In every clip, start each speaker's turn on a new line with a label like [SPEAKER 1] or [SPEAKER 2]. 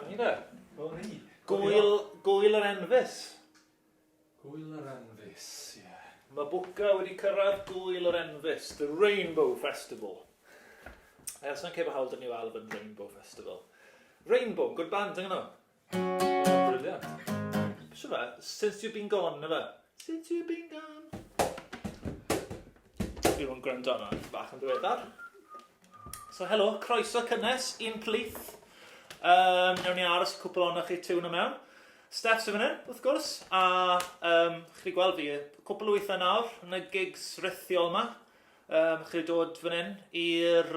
[SPEAKER 1] ni de.
[SPEAKER 2] O ni.
[SPEAKER 1] Gwyl yr Enfys.
[SPEAKER 2] Gwyl yr Enfys, ie.
[SPEAKER 1] Mae Bwca wedi cyrraedd Gwyl yr Enfys, the Rainbow Festival. Ers na'n cefo hawl dyn ni weld yn Rainbow Festival. Rainbow, good band yng nhw.
[SPEAKER 2] Brilliant.
[SPEAKER 1] Sio fe? Since You've Been Gone, na fe? Since You've Been Gone. Fi rwy'n gwrando yna, bach yn diweddar. So, helo, croeso cynnes, un plith. Newn ni aros cwpl o'na chi tiwn y mewn. Steff sy'n fan hyn, wrth gwrs. A chi gweld fi, cwpl o weithiau nawr, yn y gigs rithiol yma. Chi dod fan hyn i'r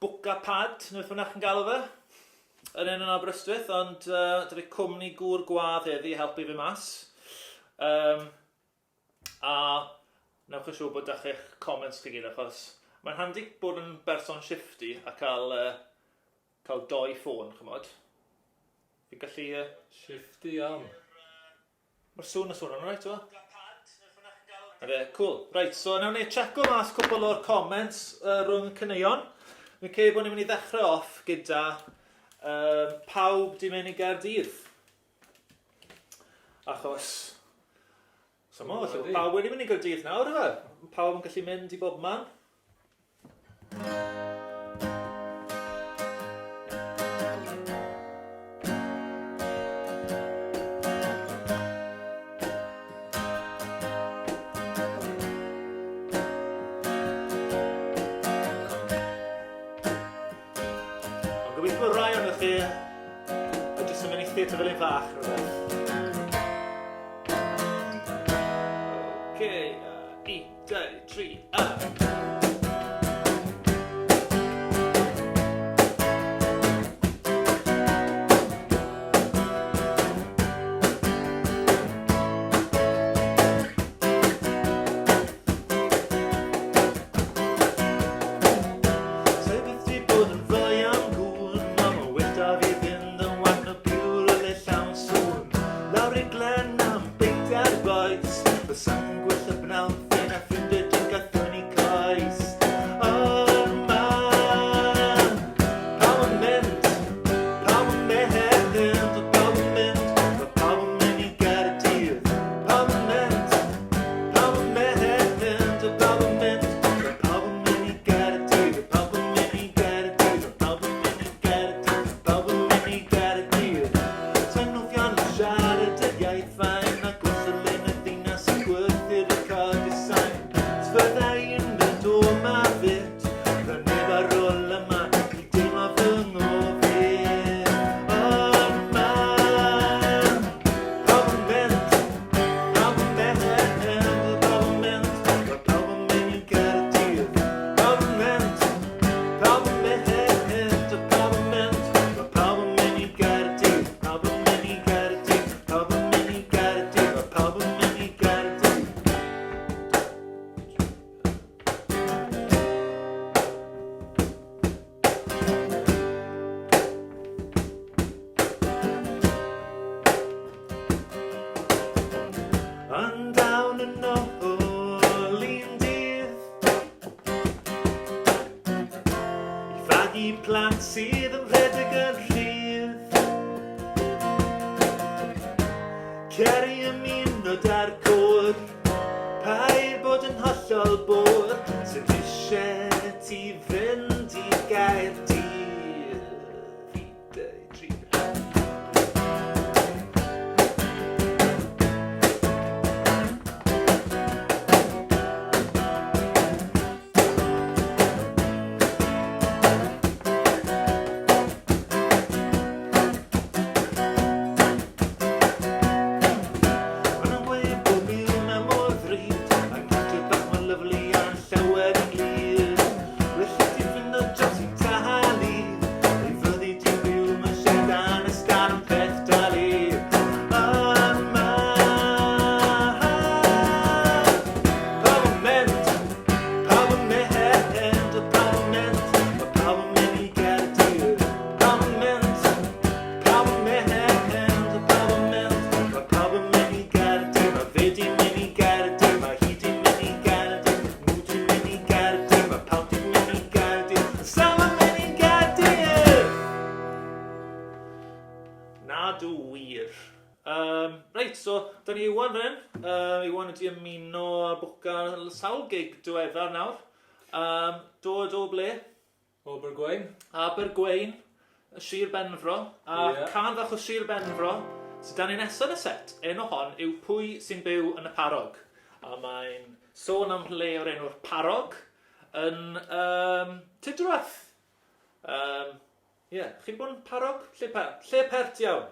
[SPEAKER 1] Bwca pad, neu beth bynnag yn galw fe. Yn un yn Aberystwyth, ond dydy cwmni gŵr gwadd heddi i helpu fi mas. A newch yn siŵr bod ydych eich comments chi gyd, achos mae'n handi bod yn berson shifty a cael doi ffôn, chymod. Fi'n gallu...
[SPEAKER 2] Shifty iawn.
[SPEAKER 1] Mae'r sŵn yn rhaid, o? Cool. Right, so newn ni checo mas cwbl o'r comments rhwng y caneuon. Fi'n credu bod ni'n mynd i ddechrau off gyda pawb di mynd i Gaerdydd. Achos... So mo, pawb wedi mynd i Gaerdydd nawr, yma. Pawb yn gallu mynd i bob man. Gobeithio rai o'n chi a jyst yn mynd i theatr fel un fach rhywbeth. Okay, 1, 2, 3, a... Plant sydd yn rhedeg yn rhydd. Ceri ymunod ar côr, paid bod yn hollol bor, sydd eisiau ti fynd i Gaerdydd. 1, 2, 3, lyflu a'n llawer yn glir. Felly ti'n fynd o dros i talu Cychwyn i Iwan rhan. Iwan wedi ymuno a bwca sawl gig diweddar nawr. Dod o ble?
[SPEAKER 2] Abergwaun.
[SPEAKER 1] Abergwaun, y Sir Benfro. A can fach o Sir Benfro, sydd dan ni nesaf yn y set, enw hon yw Pwy sy'n byw yn y Parog. A mae'n sôn am le o'r enw'r Parog yn Cerddoriaeth. Chi'n bod yn Parog? Lle pert iawn.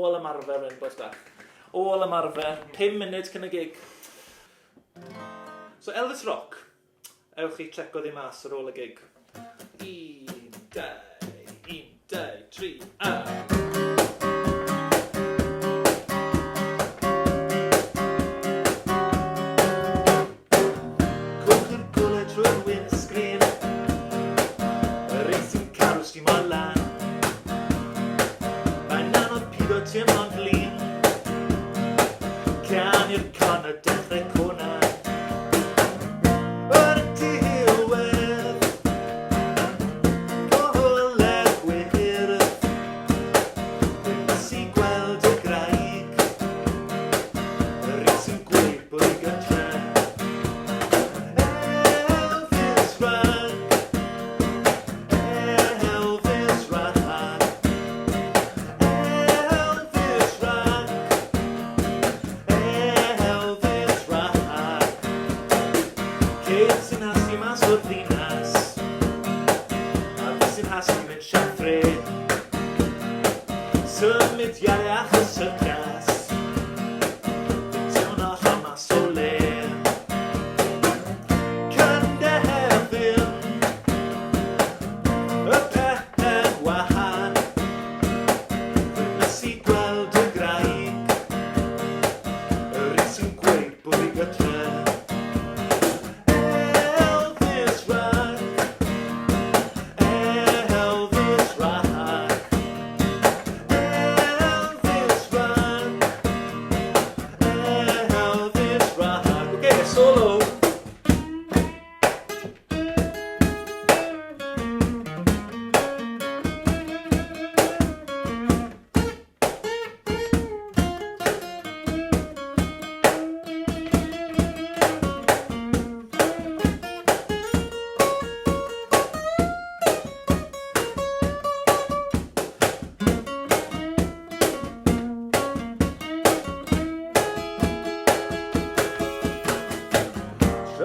[SPEAKER 1] Ôl ymarfer yn boes bach. Ôl ymarfer, 5 munud cyn y gig. So Elvis Rock, ewch chi tseco ddi mas ar ôl y gig. 1, 2, 3, a... Tim ond lun Can i'r con y dechrau cwna Yr diwedd Goleg wyrdd Nes i gweld y graig Yr un sy'n gweud bod i gytre Elvis Rock Elvis Rock Elvis Rock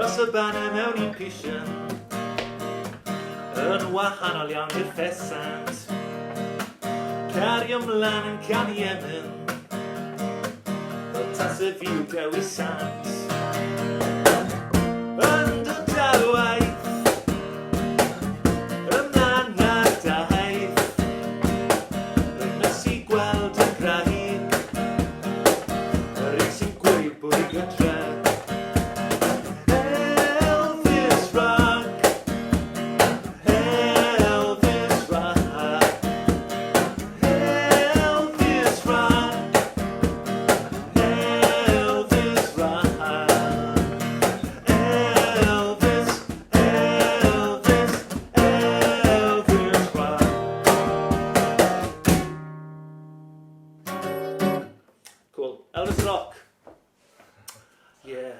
[SPEAKER 1] dros y banau mewn un pisian, yn wahanol iawn i'r ffesant. Cario ymlaen yn canu emyn, o tas y fiw dewi sant. Yn dy dawaith, ymlaen ar daith, nes i gweld yn graig, yr un sy'n gweud bod i gytre.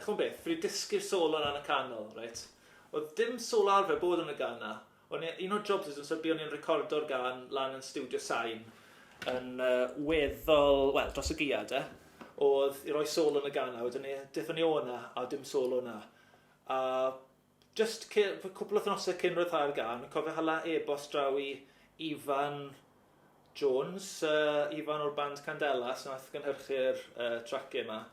[SPEAKER 1] Chwn beth, fyddi dysgu'r solo yna yn y canol, reit? Oedd dim solo arfer bod yn y gan na. Un o'r jobs ydyn so buon ni'n recordo'r gan lan yn studio sain yn weddol, wel, dros y gia, de. Oedd i roi solo yn y gan na, wedyn ni, dethon ni o na, a dim solo na. A just cwpl o thnosau cyn roedd hau'r gan, cofio hala e-bost draw i Ifan Jones, Ifan o'r band Candela, sy'n nath gynhyrchu'r traciau yma.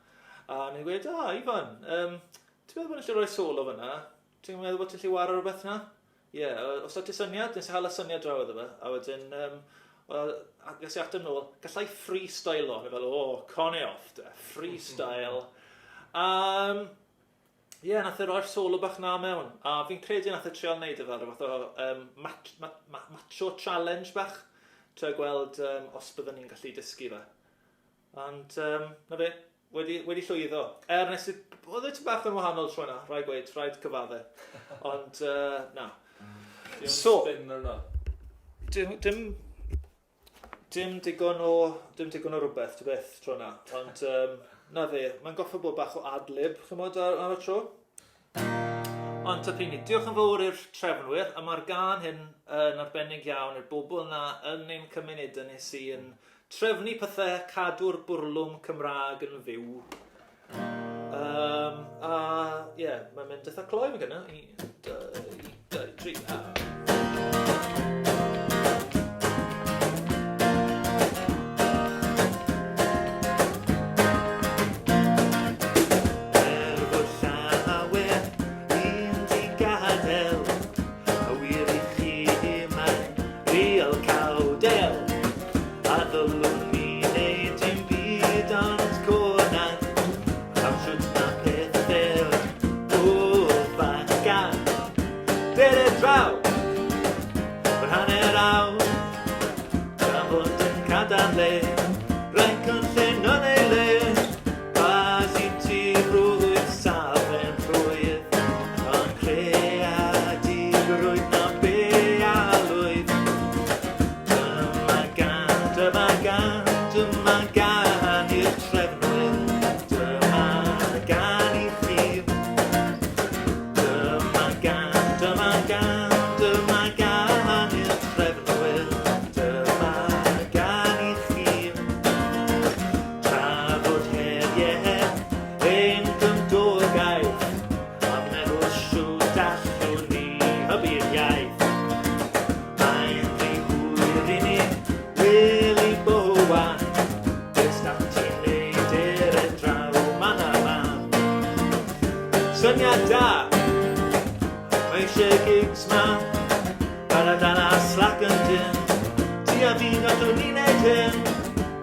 [SPEAKER 1] A ni'n gweud, Ifan, ti'n meddwl bod ni'n lle rhoi solo fyna? Ti'n meddwl bod ti'n lle wario rhywbeth yna? Ie, os oed ti syniad, nes i hala syniad draw iddo fe. A wedyn, ges i ateb nôl, gallai freestyle o. Fel, conne off, de, freestyle. Ie, nath e roi'r solo bach na mewn. A fi'n credu nath e trial wneud e fel rhywbeth o macho challenge bach. Tra gweld os byddwn ni'n gallu dysgu fe. Ond, na fe. Wedi llwyddo. Nes i... Oedd e ti bach yn wahanol tro yna, rhaid gweud, rhaid cyfadde. Ond, na. So... Dim digon o rhywbeth, ti beth, tro yna. Ond, na fe, mae'n goffa bod bach o ad-lib, chymod, ar y tro. Ond, ta pini, diolch yn fawr i'r trefnwyr, a mae'r gan hyn yn arbennig iawn i'r bobl yna yn ein cymunedau nes i yn trefnu pethau cadw'r bwrlwm Cymraeg yn fyw. Mae'n mynd eitha cloi fe gyda. 1, 2, 3, syniad da. Mae eisiau gigs ma, para dan a slac yn dyn. Ti a fi nad o'n i'n neud hyn,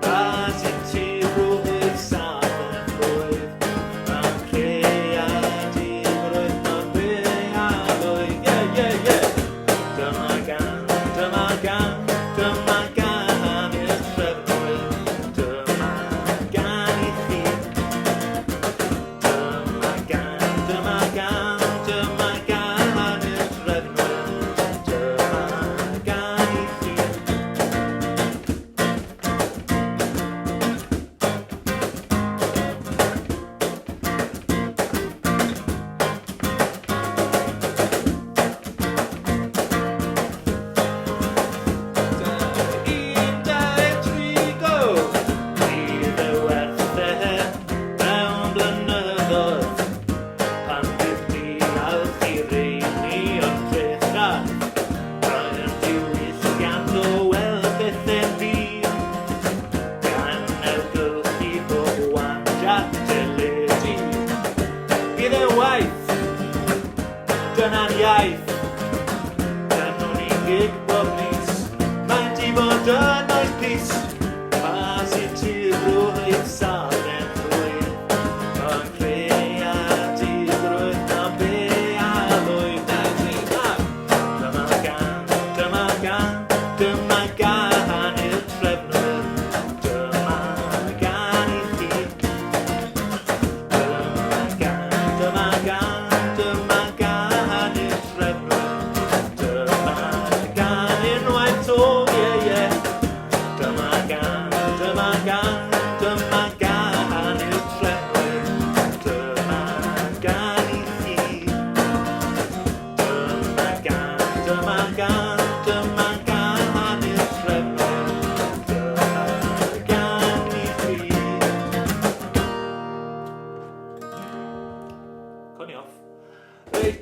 [SPEAKER 1] a sy'n ti rwydd saf yn rwydd. Mae'n creadigrwydd na be a rwydd. Dyma gan i'r trefnwyr. Dyma gan i chi.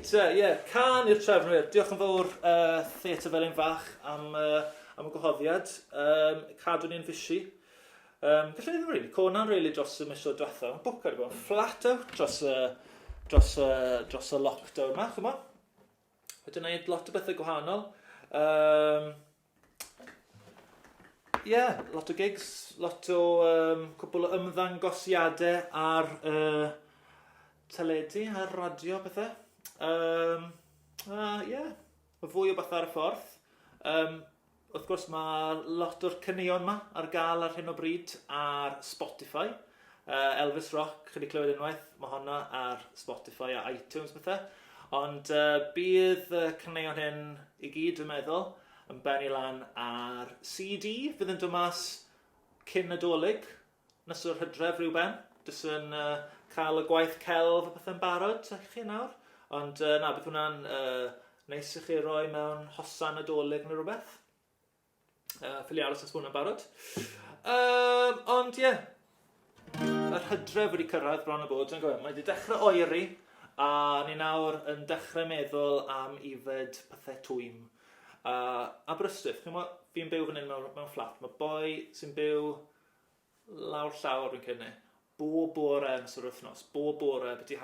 [SPEAKER 1] Bwca, ie. Can i'r trefnwyr. Diolch yn fawr Theatr Felin Fach am y gwahoddiad. Cadw ni'n fysi. Gallwn ni ddim rili. Cona'n rili dros y misoedd diwethaf. Mae Bwca wedi bod yn flat out dros y lockdown yma, chymo. Wedi gwneud lot o bethau gwahanol. Lot o gigs, lot o cwbl o ymddangosiadau ar teledu, ar radio, bethau. Mae fwy o bethau ar y ffordd. Wrth gwrs mae lot o'r caneuon yma ar gael ar hyn o bryd ar Spotify. Elvis Rock, chi wedi clywed unwaith, mae honna ar Spotify a iTunes bethau. Ond bydd y caneuon hyn i gyd, dwi'n meddwl, yn benni lan ar CD. Fydd yn dod mas cyn Nadolig, nes o'r Hydref rhyw ben. Dys yn cael y gwaith celf a bethau'n barod, eich chi nawr. Ond bydd hwnna'n neis i chi roi mewn hosan Nadolig neu rhywbeth. Ffili aros os bod hwnna'n barod. Ond yr Hydref wedi cyrraedd bron y bod. Mae wedi dechrau oeri a ni nawr yn dechrau meddwl am ifed pethau twym. Aberystwyth, fi'n byw fan hyn mewn fflat. Mae boi sy'n byw lawr llawr fi'n cynnu. Bob bore yn ystod yr wythnos. Bob bore, beth i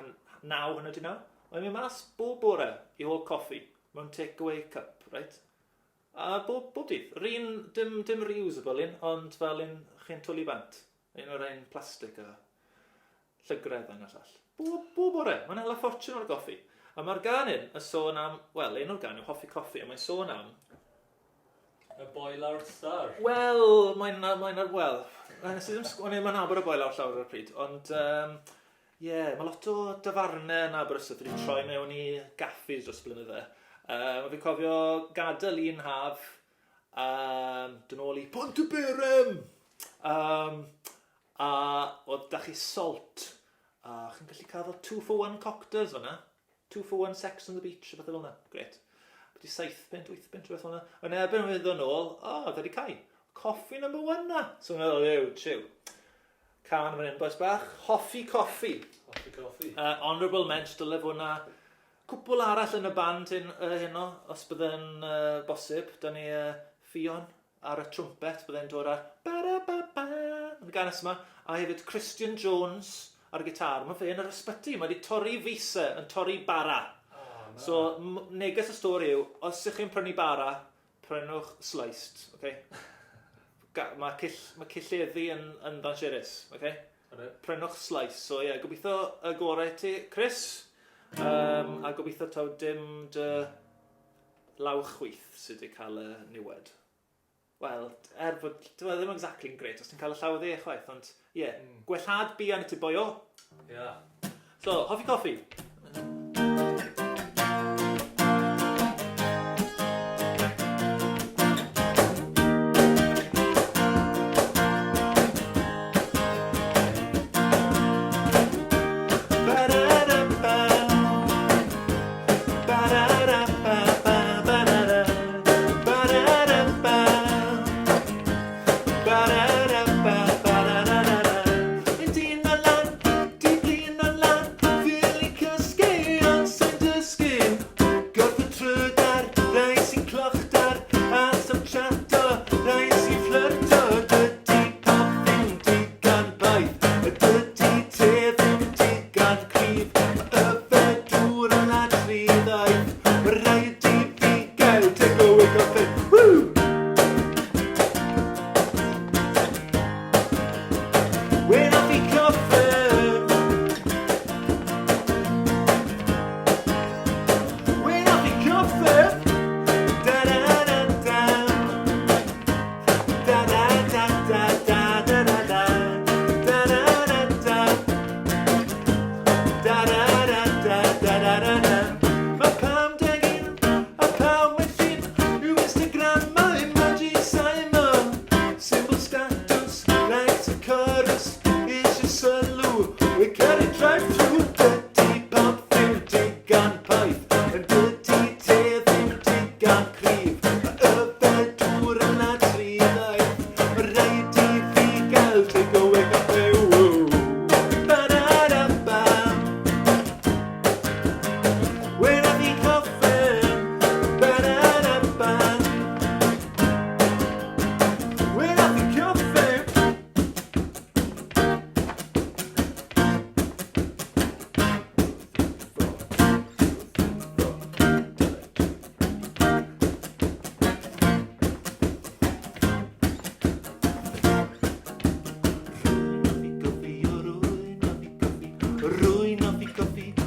[SPEAKER 1] 9 hynny di nawr. Mae'n mynd mas bob bore i hol coffi. Mewn take-away cup, right? A bob dydd. Dim reusable un, ond fel un chi'n twli bant. Un o'r ein plastig a llygredd yn y llall. Bob bore. Mae'n hela ffortiwn o'r goffi. A mae'r gan un yn sôn am... Wel, un o'r gan yw hoffi coffi. A mae'n sôn am...
[SPEAKER 2] Y boi lawr star.
[SPEAKER 1] Wel, mae'n... Nes i ddim sgwini, mae'n nabod y boi lawr llawr ar y pryd. Ond, mae lot o dyfarnau yn Aberystwyth wedi troi mewn i gaffis dros blynydde. Mae fi'n cofio gadael un haf dyn ôl i Pont y Berem. A oedd da chi salt. A chi'n gallu cael fel 2 for 1 cocktails o'na. 2 for 1 sex on the beach, o bethau fel yna. Gret. Byddi 7 pint, 8 pint, o bethau fel yna. Yn ebyn fydd o'n ôl, da di cael. Coffi number 1 na. So yn meddwl, chiw. Can fan hyn, boes bach. Hoffi coffi.
[SPEAKER 2] Hoffi coffi.
[SPEAKER 1] Honourable mensch, dyle fod na cwpl arall yn y band heno, os byddai'n bosib. Da ni Fion ar y trwmpet, byddai'n dod ar ba-da-ba-ba yn y ganes yma. A hefyd Christian Jones ar y gitar. Mae fe yn yr ysbyty, mae wedi torri fisa yn torri bara. So, neges y stori yw, os ydych chi'n prynu bara, prynwch sliced, okay? Mae cilleddi yn ddansiris, okay? Prynwch slice. So, gobeithio y gorau ti, Chris. A gobeithio taw dim dy law chwyth sydd wedi cael y niwed. Wel, bod ddim yn exactly'n greit os ti'n cael y llaw dde chwaith, ond gwellad bian i ti boio. So, hoffi coffi.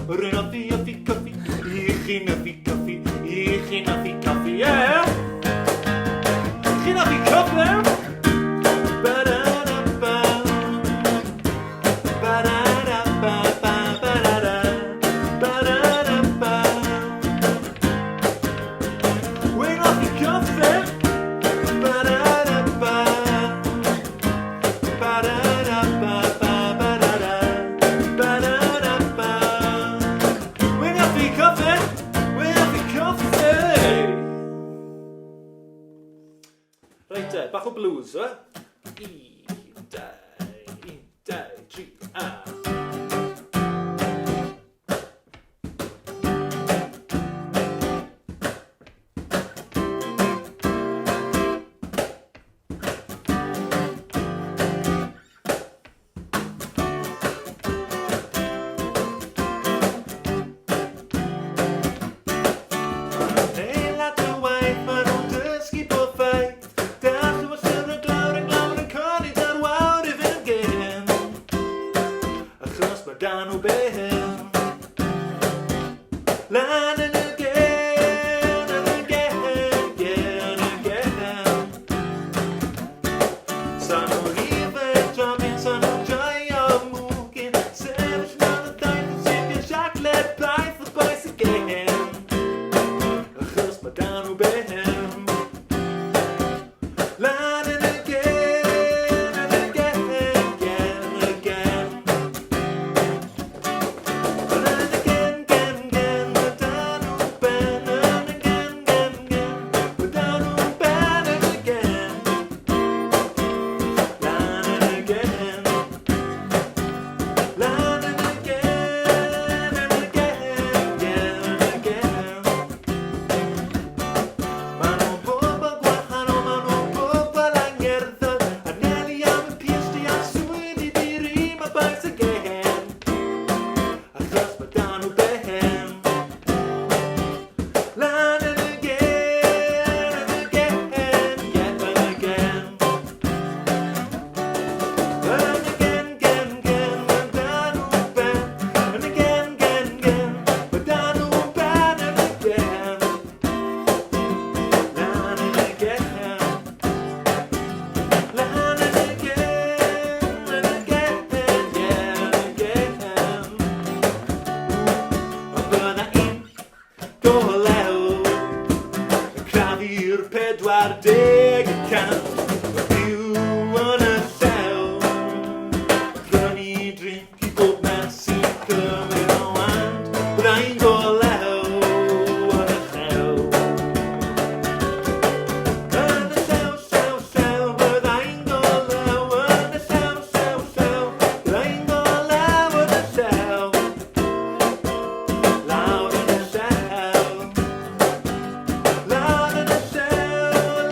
[SPEAKER 1] Ryn offi, offi, coffi, I chi'n offi coffi, I chi'n offi coffi, yeah! Chi'n offi coffi? Ba-da-da-ba, ba-da-da-ba, ba-da-da, ba-da-da-ba. Wi'n offi coffi, ba-da-da-ba, ba-da-da-ba, ba-da-da, ba-da-da-ba. Wi'n offi coffi, wi'n offi coffi. Reit te, bach o blues, e? Un, dau, tri, a. Adeilad y waith, ma' nhw'n dysgu bob ffaith. Dall o syr y glawr yn codi dar wawr I fynd yn gyn. Achos ma' dan o ben. Lan yn again, and again, again, again. Sa nhw'n ifed drobyn, sa nhw'n joio mwgyn. Sefyll mewn y daith yn sipio siacled braith y boes again. Achos ma' dan o ben. Lan and again, and again, again, again. And again, again, again, ma' dan o ben. And again, again, again, ma' dan o ben. And again. Lan and again. Lan and again, and again, again, again. Ma' nhw'n bobl gwahanol, ma' nhw'n bobl angerddol. Aneli am y PhD am swydd I diri, ma' baes again. Achos ma' dan o ben. Lan and again, and again, yet and again. And again, again, again, ma' dan o ben. And again, again, again, ma' dan o ben. And again. Lan and again. Lan and again, and again, yeah, and again. Ond bydda un go lew yn crafu'r 40 y cant. Byw yn y llew, prynu drink I bob man sy'n cymryd o wand. Bydda un go lew yn y llew. Yn y llew, llew, llew, bydda un go lew yn y llew, llew, llew. Bydda un go lew yn y llew. Lawr yn y llew. Lawr yn y llew,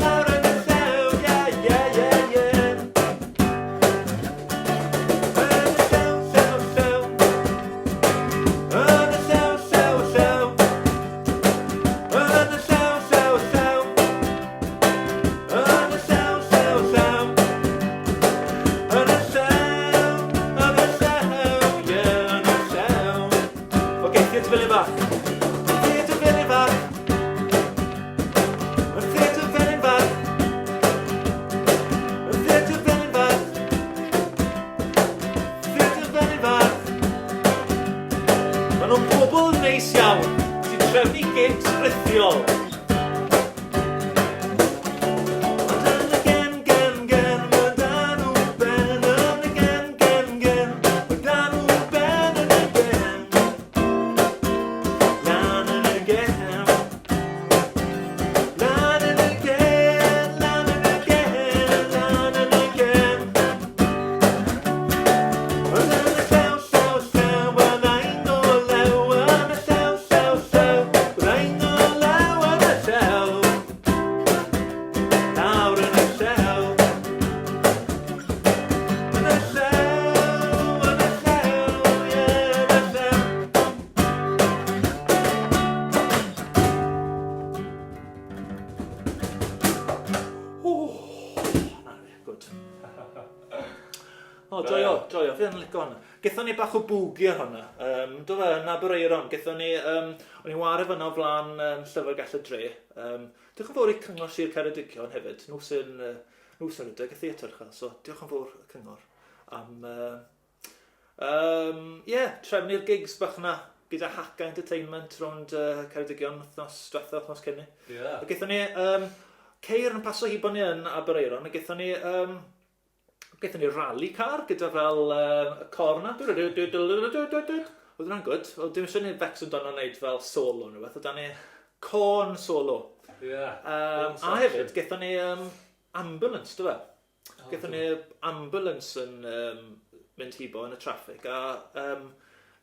[SPEAKER 1] lawr yn y llew, yeah, yeah, yeah, yeah. Yn y llew, llew, llew. Yn y llew, llew, llew. Yn y llew, llew, llew. Yn y llew, llew, llew. Yn y llew, yeah, yn y llew. Oce, theatr Felin Fach. Theatr Felin Fach. Theatr Felin Fach. Theatr Felin Fach. Theatr Felin Fach. Ma' nhw'n bobl neis iawn sy'n trefnu gigs rithiol. And again, again, again, ma' dan o ben. And again, again, again, ma' dan o ben. And again. Lan and again. Lan and again, lan and again, lan and again. Yn y llew, llew, llew, bydda un go lew yn y llew, llew, llew. Bydda un go lew yn yn licio hwnna. Gethon ni bach o bwgio hwnna. Do fe, yn Aberystwyth, gethon ni, o'n i'n wario fyna o flan llyfrgell y dre. Diolch yn fawr i cyngor Sir Ceredigion hefyd. Nhw sy'n rydeg y theatr chael, so diolch yn fawr y cyngor. Trefnu'r gigs bach yna gyda Haka Entertainment rownd Ceredigion wythnos diwethaf, wythnos cynni.
[SPEAKER 2] Yeah.
[SPEAKER 1] Gethon ni ceir yn paso hibo ni yn Aberystwyth, a gethon ni rally car gyda fel y corna. Oedd hwnna'n good. Dim eisiau ni Vex yn don o'n neud fel solo nhw beth. Oedd ni corn solo.
[SPEAKER 2] Yeah.
[SPEAKER 1] A hefyd, gethon ni ambulance, do fe? Gethon ni ambulance yn mynd hibo yn y traffig. A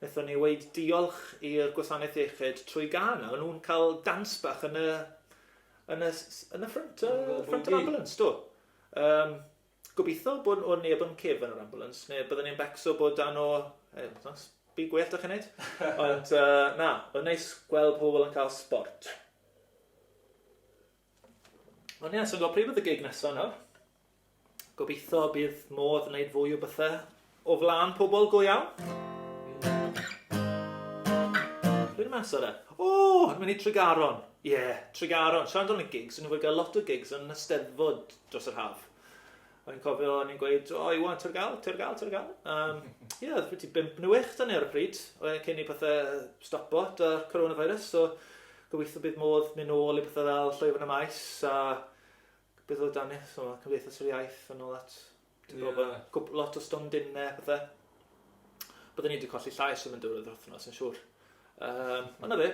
[SPEAKER 1] wnaethon ni weid diolch i'r gwasanaeth iechyd trwy gan. A nhw'n cael dans bach yn y ffront yr ambulance, do. Gobeithio bod o'n neb yn cefn yr ambulance, neu byddwn ni'n becso bod dan o... Byd gwyllt o'ch chi'n neud? Ond o'n neis gweld pobl yn cael sport. Ond ie, sy'n gweld pryd bydd y gig nesaf nawr. Gobeithio bydd modd yn neud fwy o bethau o flan pobl go iawn. Rwy'n mesur e? Yn mynd i Tregaron. Tregaron. Siarad o'n y gigs, yn fwy gael lot o gigs yn Eisteddfod dros yr haf. O'n i'n cofio, o'n i'n gweud, Iwan, tyrgal. Oedd beth i 5 newych dan ni ar y pryd, cyn i pethau stopo da'r coronavirus, so gobeithio bydd modd mynd nôl i pethau fel llwyfan y maes, a bydd o dan ni, so Cymdeithas yr Iaith and all that. Lot o stondinau, pethau. Byddwn ni wedi colli llais yn mynd o'r wythnos, yn siŵr. Ond fe,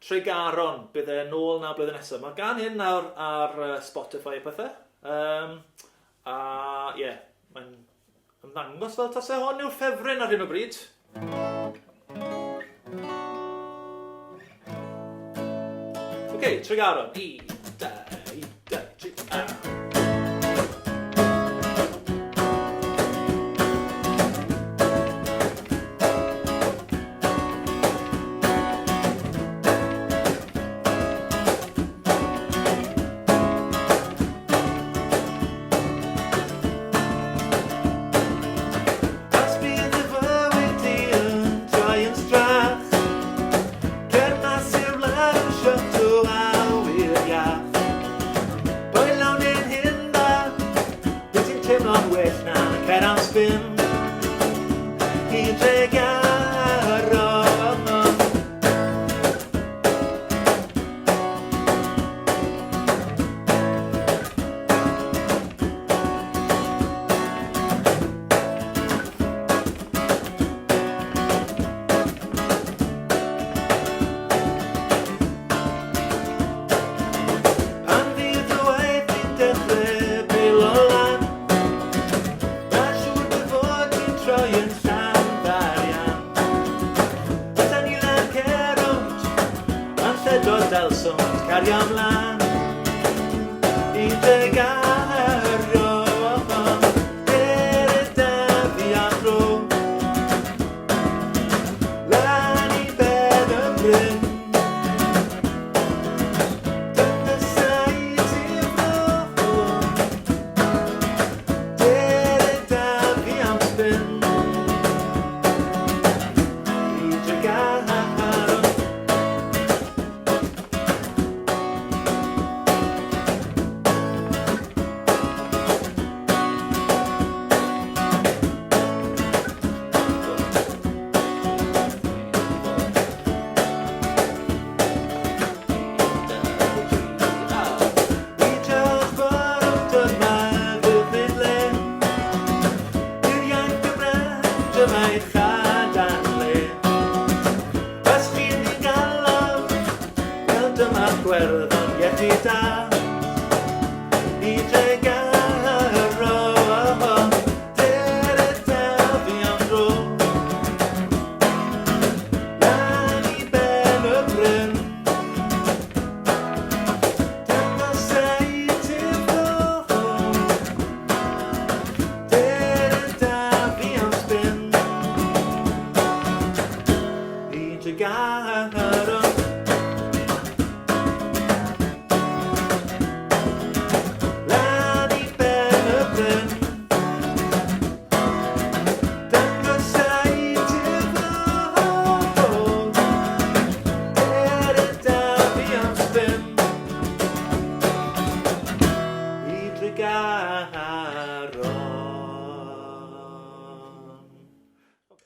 [SPEAKER 1] Tregaron, bydd e nôl na blwyddyn nesaf. Mae gan hyn nawr ar Spotify pethau. Mae'n ymddangos fel tasau hon yw'r ffefryn ar hyn o bryd. Tregaron. 1, 2, 3,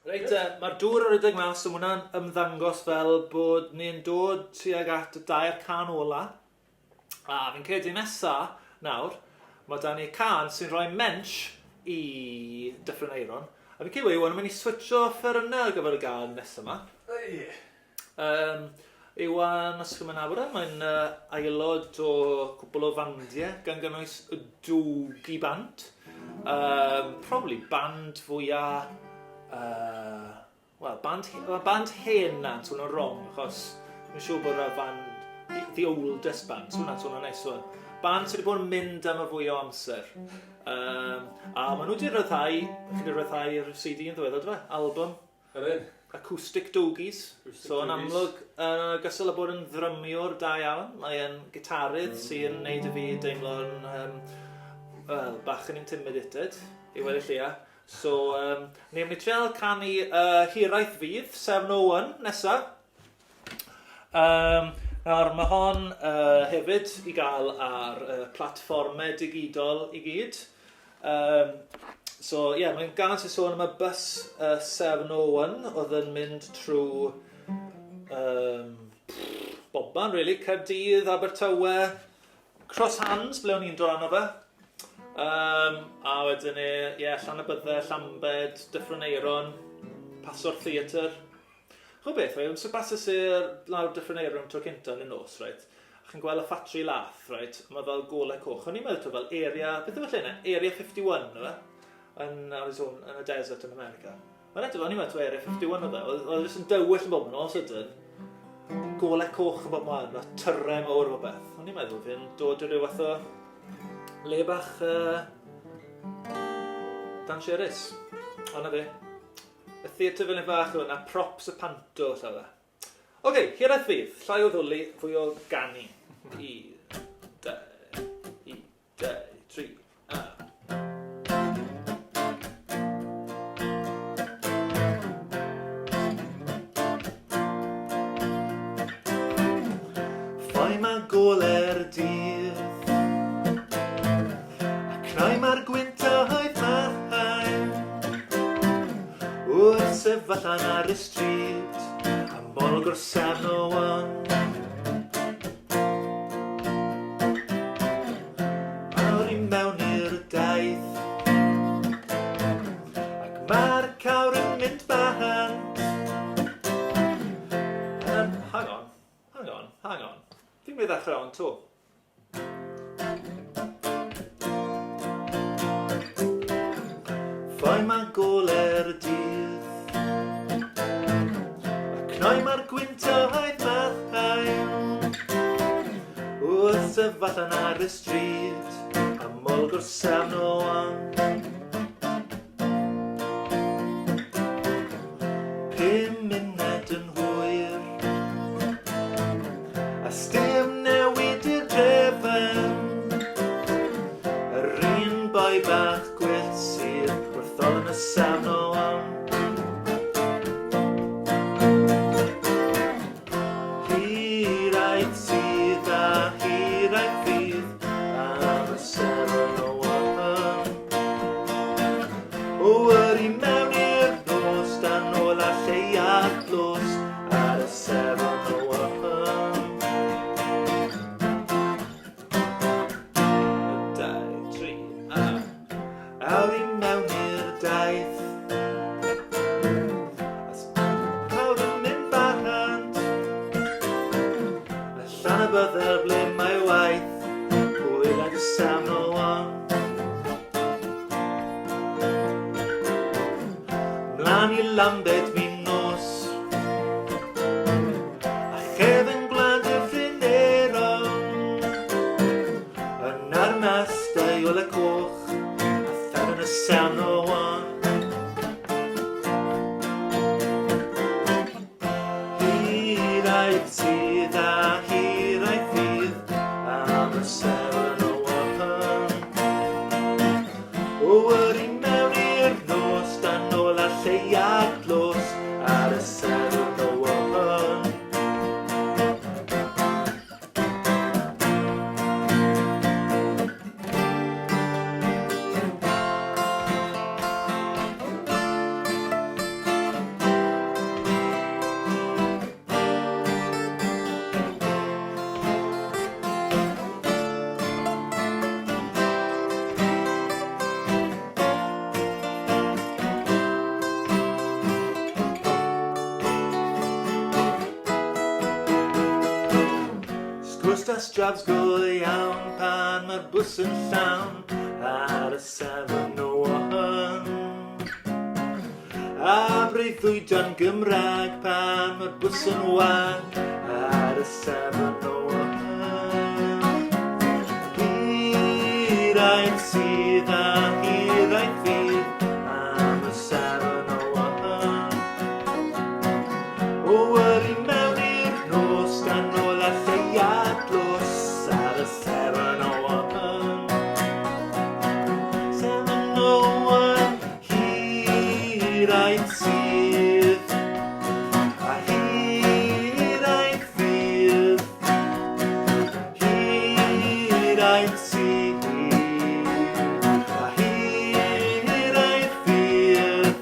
[SPEAKER 1] Reit, mae'r dŵr ar rydych mas, so mae hwnna'n ymddangos fel bod ni'n dod tuag at y 2 can ola. A fi'n credu nesa nawr, mae da ni can sy'n rhoi mensh i Dyffryn Eiron. A fi'n credu Iwan yn mynd i switcho ffyrnau ar gyfer y gan nesaf yma. Iwan, os chi'n mynd nabod mae'n aelod o cwbl o fandiau gan gynnwys y dwg i band. Probably band fwyaf... Wel, band hen na, so hwnna'n wrong, achos dwi'n siŵr bod y band, the oldest band, so hwnna'n neis. Band sydd wedi bod yn mynd am y fwy o amser. A maen nhw wedi ryddhau'r CD yn ddiweddar, dwi? Album. Acoustic Doogies. So yn amlwg, gystal a bod yn ddrymiwr da iawn. Mae'n gitarydd sy'n neud i fi deimlo'n bach yn intimidated, i wedi lleia. So, ni'n mynd i trial canu Hiraeth Fydd, 701, nesaf. Nawr, mae hon hefyd i gael ar platfformau digidol i gyd. So, ie, mae'n gan sy'n sôn am y bus 701 oedd yn mynd trwy bobman, really. Caerdydd, Abertawe, Crosshands, ble o'n i'n dod arno fe. A wedyn ni, Llanybydde, Llambed, Dyffryn Eiron, Paso'r Theatr. Chw beth, so basis i'r lawr Dyffryn Eiron tro cynta yn y nos, right? A chi'n gweld y ffatri lath, right? Mae fel golau coch. O'n i'n meddwl fel area, beth yw lle yna? Area 51, yw e? Yn Arizona, yn y desert yn America. O'n i'n meddwl Area 51 o dde. Oedd jyst yn dywyll yn bob yn all sydyn. Golau coch yn bob man, a tyrau mawr o beth. O'n i'n meddwl fi'n dod i ryw fath o le bach dan Sherys. O'na fi. Y theatr fel un fach yna, props y panto llawe. Oce, Hiraeth Fydd, llai o ddwlu, fwy o ganu. 1, 2, 3, a. Ffoi ma gole'r dydd mae'r gwyntoedd ma'n wrth sefyll allan ar y stryd a molgwr 701. Awr i mewn i'r daith ac mae'r cawr yn mynd bant. Hang on. Fi'n mynd ddechrau on to. Ffoi ma gole'r dydd ac noi mae'r gwyntoedd ma'n wrth sefyll allan ar y stryd a molgwr 701. 5 munud yn hwyr a stem newid i'r drefn. Yr un boi bach gwyllt sydd wrthol yn y 701. Hiraeth sydd a hiraeth fydd am y 701. O yr i mewn i'r nos dan ôl a lleiad glos ar y 701. 1, 2, 3, a awr i mewn i'r daith cawr yn mynd bant a Llanybydde ble mae waith hwyliog y 701. Mlaen i Llambed mi nos a chefn gwlad y Ffrineron yn arnastau o le coch a thar yn y 701. Hiraeth sydd a hiraeth fydd am y 701. O yr i mewn i'r nos dan ôl a lleiad glos Jobs go iawn pan mae'r bws yn llawn ar y 701. A breuddwydion Gymraeg pan mae'r bws yn wan ar y 701. Hiraeth sydd a hiraeth fydd am y 701. O wyri mewn i'r nos gan ôl a lleiad glos ar y 701. 701 hiraeth sydd a hiraeth fydd. Hiraeth sydd a hiraeth fydd.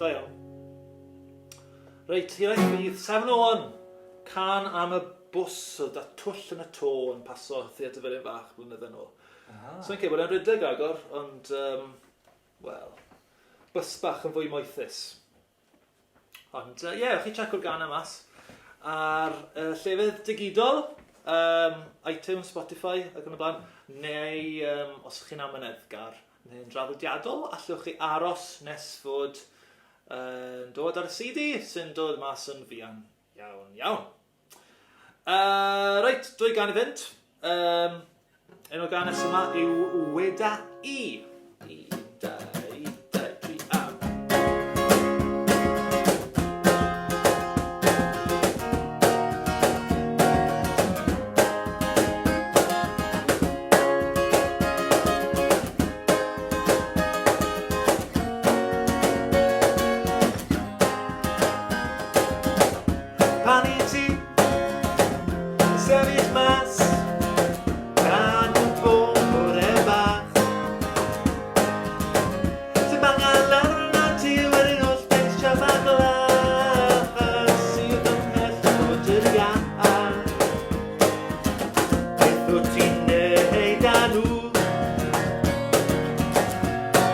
[SPEAKER 1] Da iawn. Reit, hiraeth fydd 701. Can am y bws o da twll yn y to yn paso Theatr Felin Fach blynydde nôl. So yn bod e'n rydeg agor, ond, wel, bws bach yn fwy moethus. Ond, ie, chi check o'r gan mas. Ar llefydd digidol, iTunes, Spotify ac yn y blaen, neu os chi'n amyneddgar neu'n draddodiadol, allwch chi aros nes fod yn dod ar y CD sy'n dod mas yn fuan. Iawn. Reit, dwy gan i fynd. Un o ganes yma yw Weda I. I, da, 3, a. Pan i ti sefyll mas gan y bore bach, sy'n bangal arna ti wedyn wrth beintio fa glas sydd ymhell o yr iach. Beth wyt ti'n neud â nhw?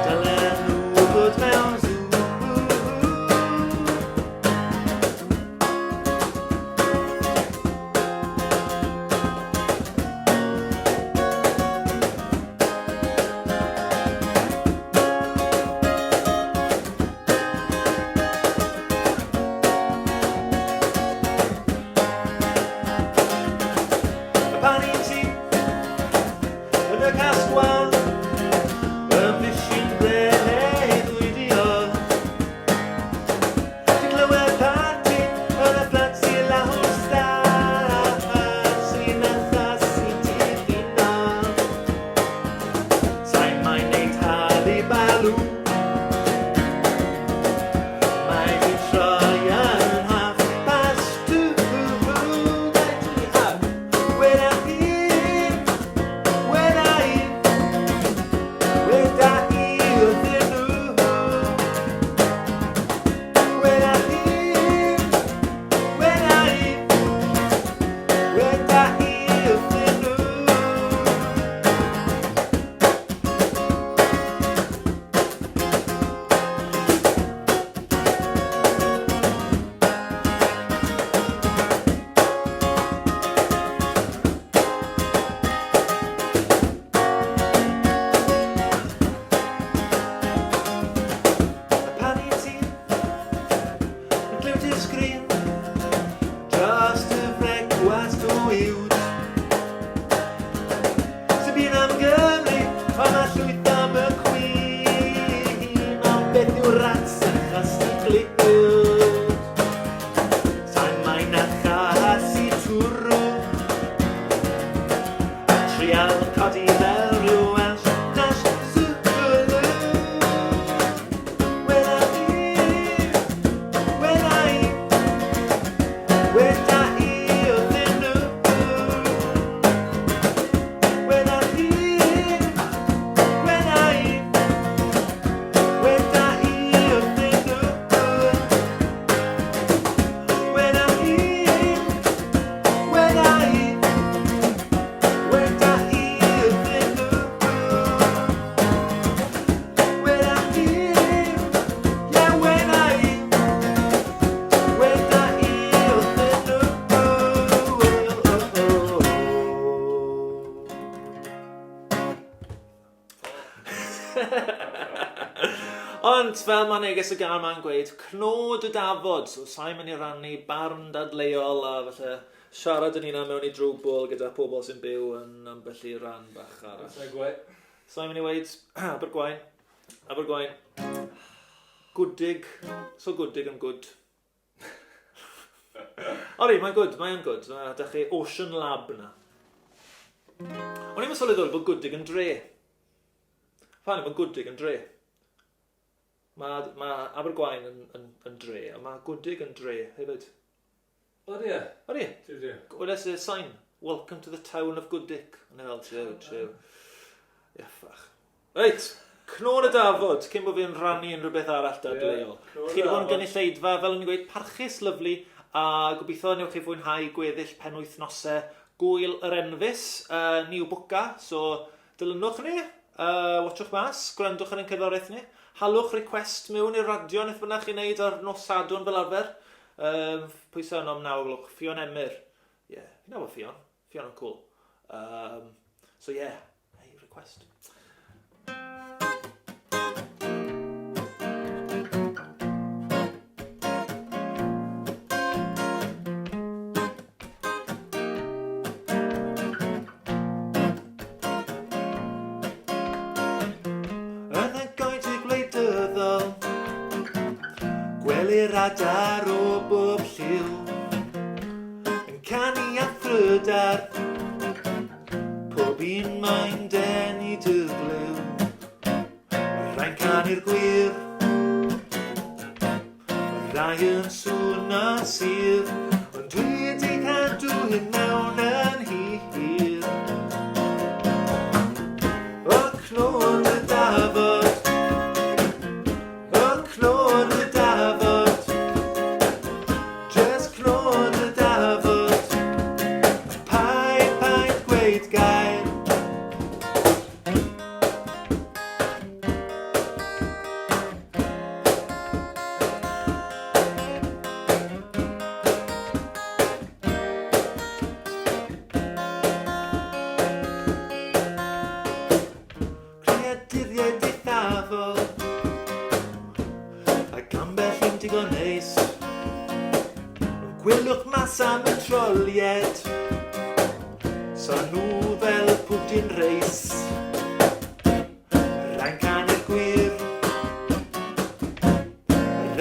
[SPEAKER 1] Dylen nhw fod mewn zoo. Pan i ti yn y casgwan yn fishyn breuddwydio, ti'n clywed partyn yn y fflat sy'n lawr stad sy'n addas i ti ddino. Sa'n mae'n neud hali balw, mae fi'n troi yn half past 2. fel mae neges y gan ma'n gweud, cnod y dafod. So, sa'n mynd i rannu barn dadleuol a falle siarad yn unan mewn i drwbl gyda pobl sy'n byw yn ambell i ran bach arall. Sa'n mynd i weid, Abergwaun. Gwdig. So gwdig yn gwd. Ori, mae'n gwd. Dach chi Ocean Lab na. O'n i'n sylweddol bod gwdig yn dre. Fan mae gwdig yn dre. Mae Abergwaun yn dre, a mae gwdig yn dre hefyd. Odi? Weles y sign. Welcome to the town of Gwdig. O'n i'n fel, Ieffach. Reit, cnôn y dafod, cyn bod fi'n rannu unrhyw beth arall dadleuol. Chi wedi bod yn gynulleidfa, fel o'n i'n gweud, parchus lyflu, a gobeithio newch chi fwynhau gweddill penwythnosau gwyl yr enfus, New Bwca, so dilynwch ni, watchwch mas, gwrandwch yn ein cerddoriaeth ni, halwch request mewn i'r radio neth bynnag chi'n neud ar nos Sadwrn fel arfer. Pwy sy'n am 9 gloch? Fion Emyr. Ie, fi'n nabod Fion. Fion yn cool. So yeah, hey, request. Gwelir adar o bob lliw yn canu a thrydar pob un mae'n denu dyglew. Mae rhain canu'r gwir, mae rai yn sŵn a sir, ond dwi wedi cadw hyn mewn yn hir. O cnôn y dafod, digon neis. Gwylwch mas am y trolied, so nhw fel pwdin reis. Rhain canu'r gwir,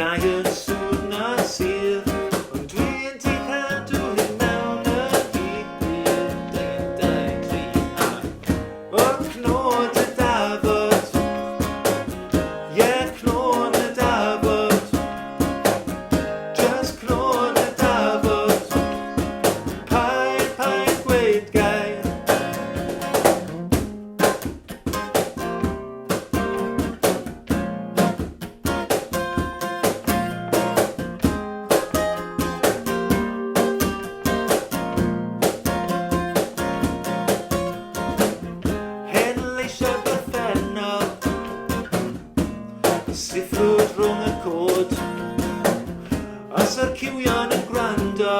[SPEAKER 1] rai yn sŵn a sir, ond dwi yn di cadw hyn mewn y hir. 1, 2, 3, a o cnod y dafod, cnod y dafod. Siffrwd rhwng y cod, os yr ciwion yn gwrando,